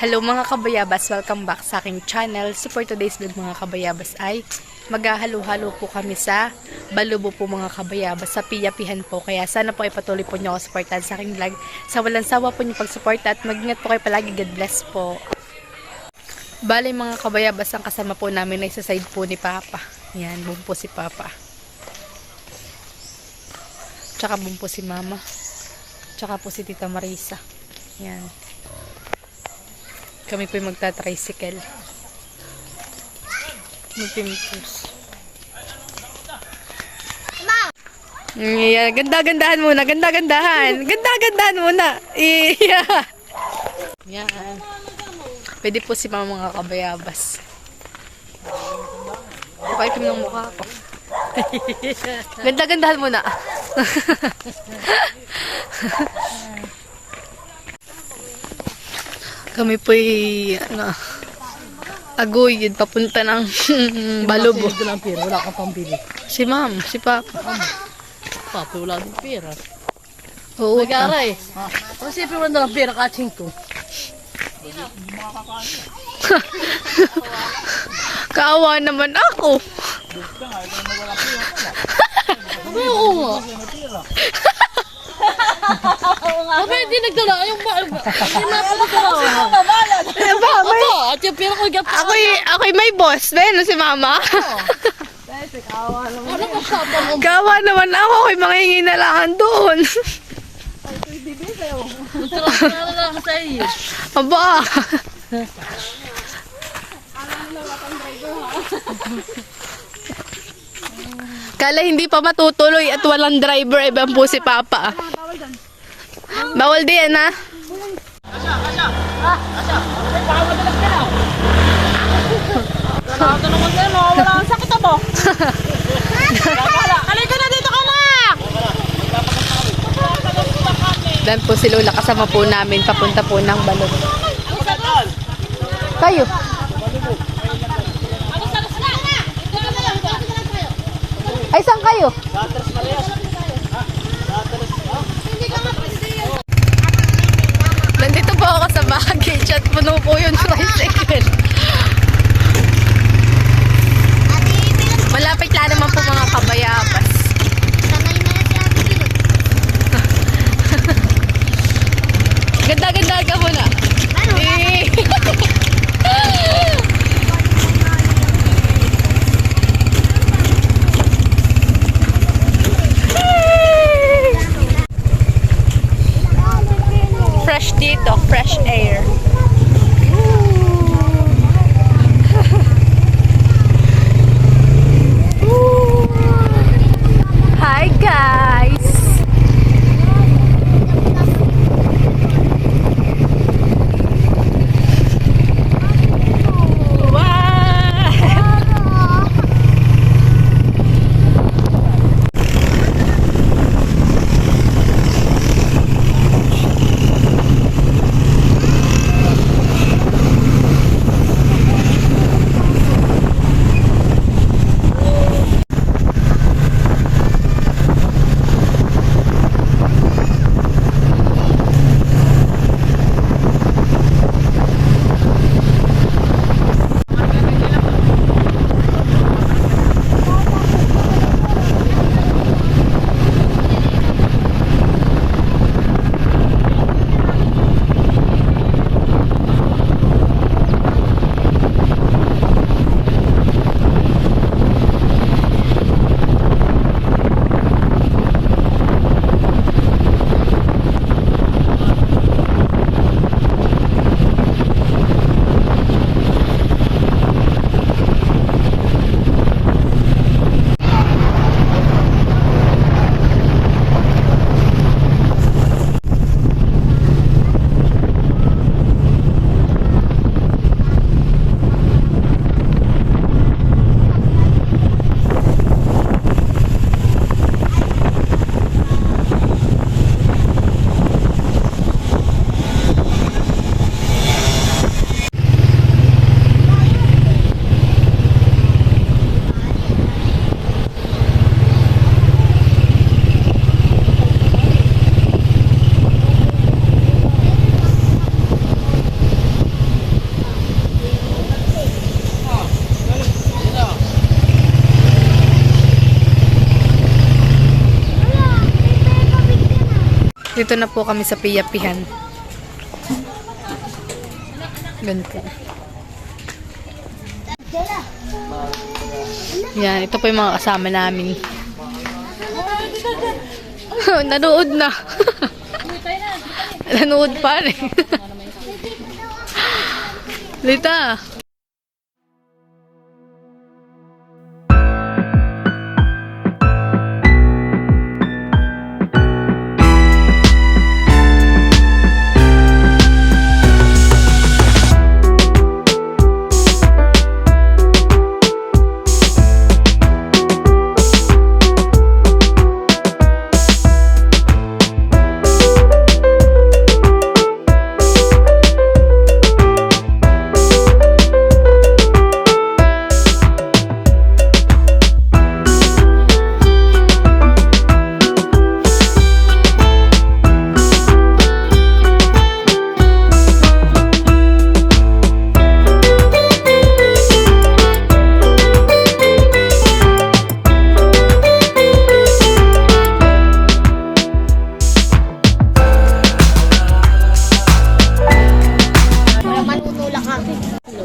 Hello mga kabayabas, welcome back sa aking channel. So for today's vlog mga kabayabas ay maghahalo-halo po kami sa Balubo po mga kabayabas, sa Piyapihan po. Kaya sana po ay patuloy po niyo ako supportahan sa aking vlog. Sa walang sawa po niyo pagsuporta at mag-ingat po kayo palagi. God bless po. Bale mga kabayabas, ang kasama po namin ay sa side po ni Papa. Yan, buong po si Papa. Tsaka buong po si Mama. Tsaka po si Tita Marisa. Yan. Kami po yung magta-tricycle. Magpimpus. Yeah, ganda-gandahan muna. Ganda-gandahan. Ganda-gandahan muna. Yeah. Yan. Pwede po si Mama mga kabayabas. Okay po ng mukha ko. Ganda-gandahan muna. Kami po'y agoy papunta ng Balubo. Wala ka pang bili. Si Ma'am, si Papa. Papa, wala din pera. Oo. Nag-aray. Kasi siyempre wala ng pera katsing ko. Kaawa naman ako. Oo nga. Aba, hindi nagdala. Yung hindi napapagdala. Aba, at yung pera ko gat. Ako'y may boss. Ano si Mama? Ano ka sapa mo? Kaawa naman ako. Ako'y manghingi na lang doon. Tara na lang sa iyo. Aba. Kala hindi pa matutuloy at walang driver. Ibang po si Papa. Bawal din, ha? Wala kang sakit mo. Halika na dito ka na. Dan po si Lola kasama po namin. Papunta po ng Balubo. Kayo. Ay, saan kayo? Nandito po ako sa baggage at puno po yung tricycle. Malapit lang naman po mga kabayabas. Ganda-ganda ka muna. Eh. Fresh dito, fresh air. Dito na po kami sa Piyapihan. Ganito. Yan, ito po yung mga kasama namin. Nanood na. Nanood pa rin. Lita.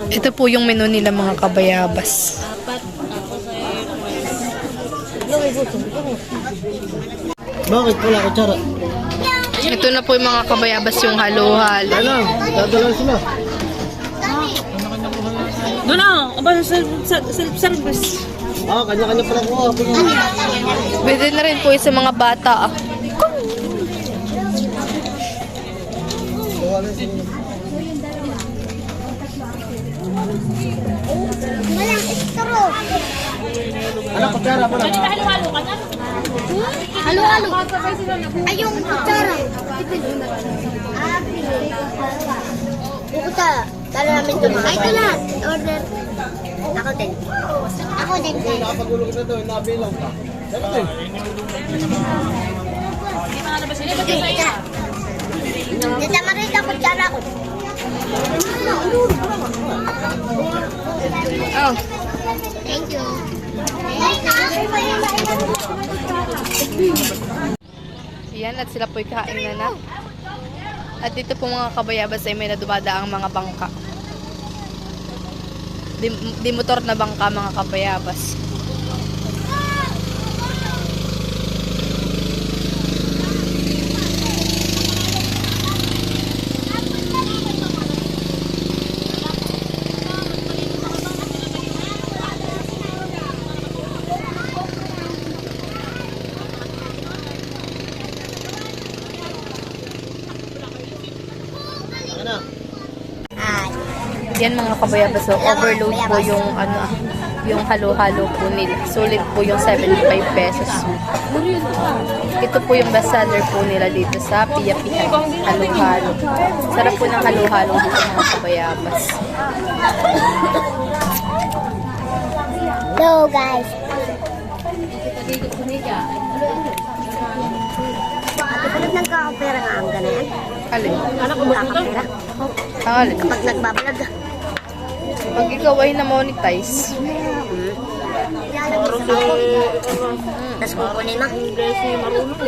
Ito po yung menu nila mga kabayabas. Bakit wala kutsara? Ito na po yung mga kabayabas yung halo-halo. Alam, dadalaw sila. Doon na, aba, self-service. Kanya-kanya pala ko. Pwede na rin po yung sa mga bata. Walang istro. Ano kutsara pala? Halo-halo ka na. Halo-halo. Ay, yung kutsara. Yung kutsara. Tala namin ito. Ay, ito na. Order. Ako din. Ako din. Nakapagulog na to, nabilang ka. Dito eh. Dito marin ang kutsara ko. Oh. Thank you. Yan, at sila po'y kain na. At dito po mga kabayabas ay may nadumadaang mga bangka. Di motor na bangka mga kabayabas. Ano? Yan mga kabayabas, so overload po yung yung halo-halo po nila. Sulit po yung 75 pesos. Ito po yung best seller po nila dito sa Piyapihan. Halo-halo. Sarap po ng halo-halo dito mga kabayabas. Hello guys. Ate, pag nagka-opera nga ang ganyan. Alin? Anak ko ba ito? Opera. Alin? Kapag nagbabalag. Pag ikaw ay na-monetize, Ilalagay sa ako. Tapos kukunin mo. Hindi si marunong.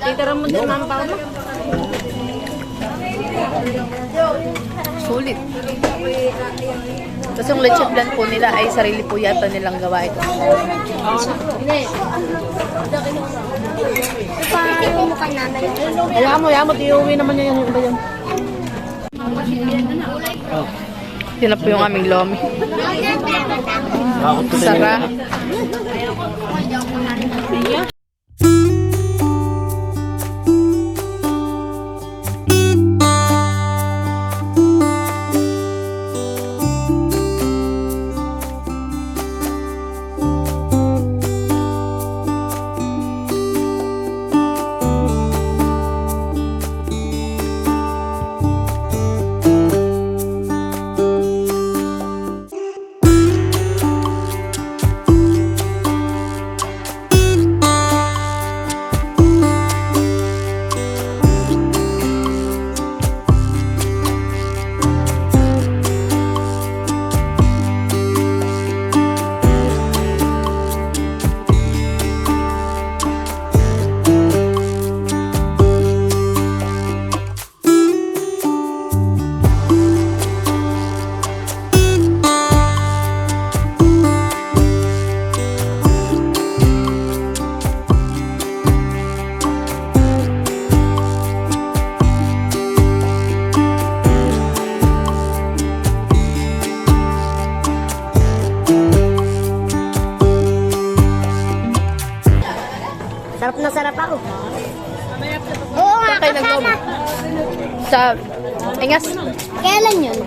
Titira mo din mama pa mo. sulit. Tapos yung leche plan po nila ay sarili po yata nilang gawa ito. Paano mo ka namin? Hayaan mo, iuwi naman niya yung iba yan. Yun na po yung aming lomi. Sarap. Sa Ingas, Kailan yun?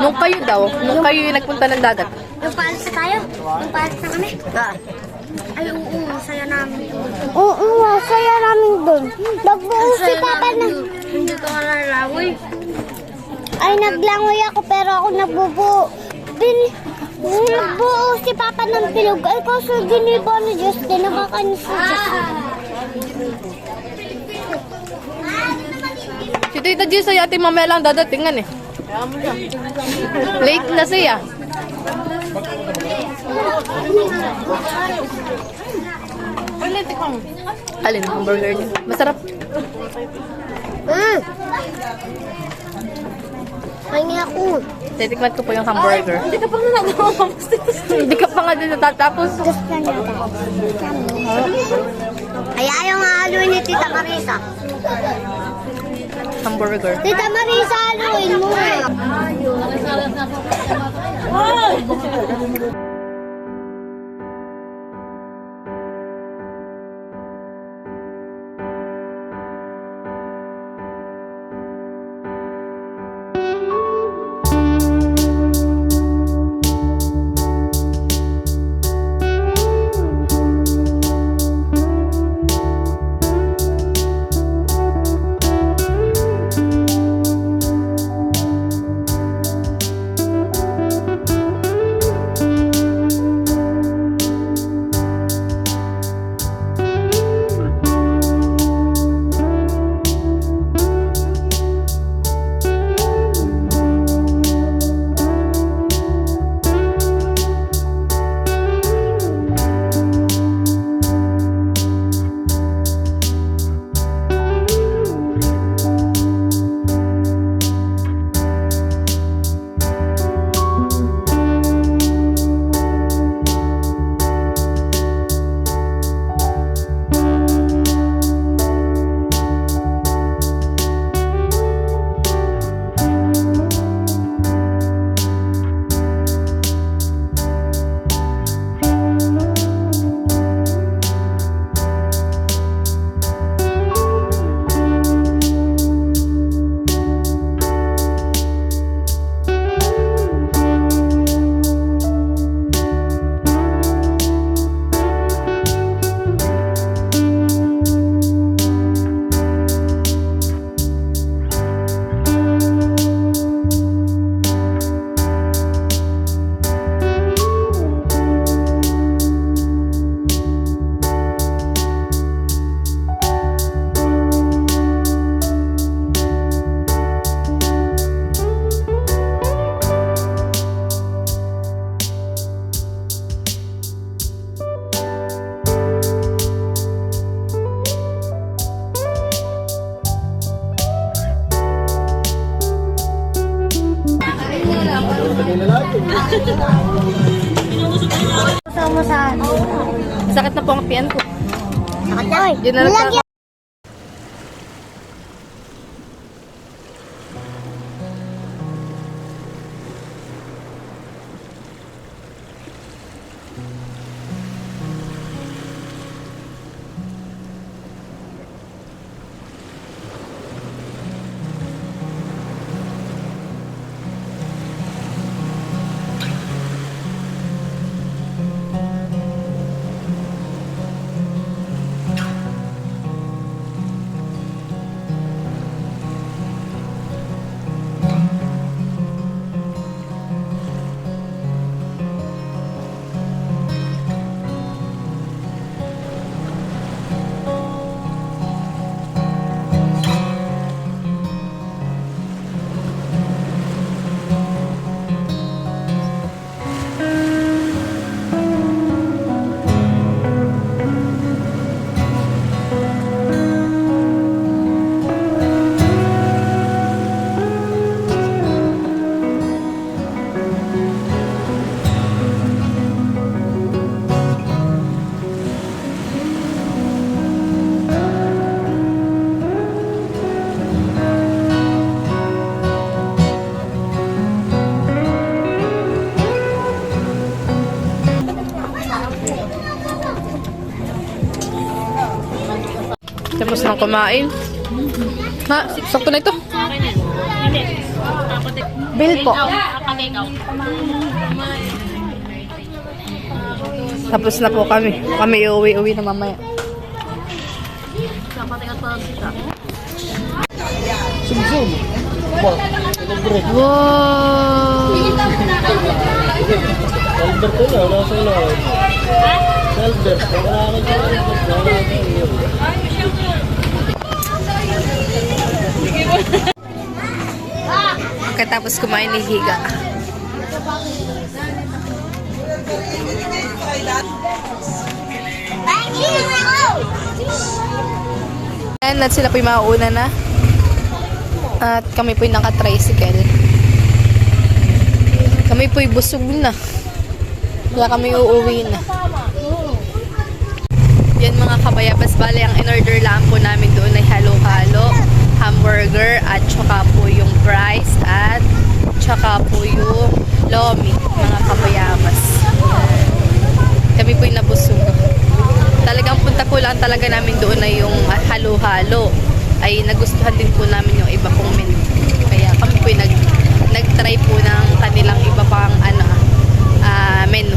nung kayo yung nagpunta ng dagat. Yung paalis na tayo? Yung paalis na kami? Ay, oo, masaya namin. Oo, masaya namin doon. Nagbuo si Papa na. Hindi ko nalalangoy. Ay, naglangoy ako pero ako nagbubuo. Nagbuo si Papa ng bilog. Ay, kaso giniba ni Diyos. Di nakakanis si Diyos. Si Tita Jess ay ating mamaya lang dadatingan eh. Late na siya. Alin, hamburger niya. Masarap. Pahingi ako. Titikman ko po yung hamburger. Hindi ka pa nga Hindi ka pa nga din natatapos. Gusto niya. Ay, ayaw nga haluin ni Tita Marisa. Hamburger. Tita Marisa, haluin mo. Kasama sa Sakit na po ang piyan ko. sakit na. Yun na lang. Tapos nang kumain. Ha, sakto na ito. Bill po. Tapos na po kami. Kami uwi na mamaya. Sumsum. Wow. Wow! Albert ko na, nasa loob. Albert, wala ka dyan. Pagkatapos kumain ni Higa. Ayan, at sila po yung mauuna na. At kami po yung naka-tricycle. Kami po yung busog na. Kaya kami uuwi na. Yan mga kabayabas, bale ang in-order lang po namin doon ay halo-halo, hamburger, at saka po yung fries, at saka po yung lomi, mga kabayabas. Kami po yung nabusog. Talagang punta po lang talaga namin doon ay yung halo-halo. Ay nagustuhan din po namin yung iba pong menu. Kaya kami po yung nag-try po ng kanilang iba pang menu.